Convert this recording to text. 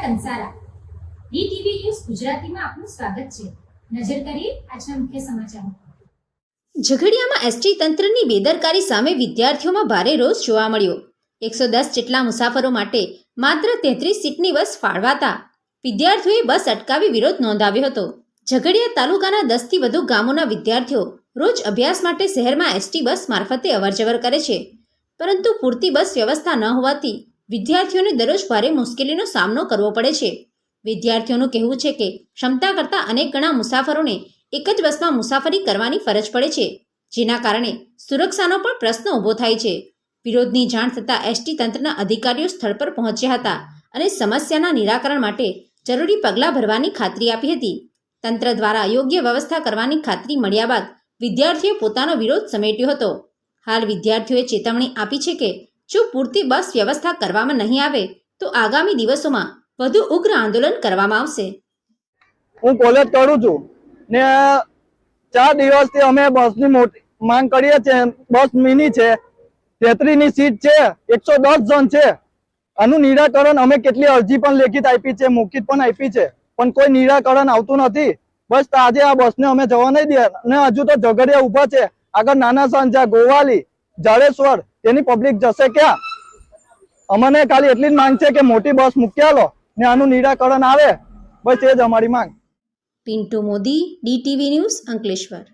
Kansara DTV news ગુજરાતીમાં આપનું સ્વાગત છે। નજર કરીએ આજના મુખ્ય સમાચારો। ઝઘડિયામાં એસટી તંત્રની બેદરકારી સામે વિદ્યાર્થીઓમાં ભારે રોષ જોવા મળ્યો। 110 જેટલા મુસાફરો માટે માત્ર 33 સીટની બસ ફાળવાતા વિદ્યાર્થીઓએ બસ અટકાવી વિરોધ નોંધાવ્યો હતો। ઝઘડિયા તાલુકાના 10 થી વધુ ગામોના વિદ્યાર્થીઓ રોજ અભ્યાસ માટે શહેરમાં એસટી બસ મારફતે અવરજવર કરે છે, પરંતુ પૂરતી બસ વ્યવસ્થા ન હોવાથી વિદ્યાર્થીઓને દરરોજ ભારે મુશ્કેલીનો સામનો કરવો પડે છે। વિદ્યાર્થીઓનું કહેવું છે કે ક્ષમતા કરતાં અનેક ગણા મુસાફરોને એક જ બસમાં મુસાફરી કરવાની ફરજ પડે છે, જેના કારણે સુરક્ષાનો પણ પ્રશ્ન ઊભો થાય છે। વિરોધની જાણ થતાં એસટી તંત્રના અધિકારીઓ સ્થળ પર પહોંચ્યા હતા અને સમસ્યાના નિરાકરણ માટે જરૂરી પગલાં ભરવાની ખાતરી આપી હતી। તંત્ર દ્વારા યોગ્ય વ્યવસ્થા કરવાની ખાતરી મળ્યા બાદ વિદ્યાર્થીઓએ પોતાનો વિરોધ સમેટ્યો હતો। હાલ વિદ્યાર્થીઓએ ચેતવણી આપી છે કે જો પૂરતી બસ વ્યવસ્થા કરવામાં નહીં આવે તો આગામી દિવસોમાં વધુ ઉગ્ર આંદોલન કરવામાં આવશે। હું કોલેજ કરું છું ને 4 દિવસથી અમે બસની મોટી માંગ કરીએ છીએ। બસ મિની છે, 33 ની સીટ છે, 110 જણ છે। આનું નિરાકરણ અમે કેટલી અરજી પણ લેખિત આપી છે, મૌખિક પણ આપી છે, પણ કોઈ નિરાકરણ આવતું નથી। બસ આજે આ બસને અમે જવા નહીં દે અને હજુ તો ઝઘડિયા ઉભા છે, આગળ નાના સંજા, ગોવાલી, જાડેશ્વર, તેની પબ્લિક જશે ક્યાં? અમને ખાલી એટલી જ માંગ છે કે મોટી બસ મૂકી આલો ને આનું નિરાકરણ આવે, બસ એ જ અમારી માંગ। Pintu Modi, DTV news, Ankleshwar.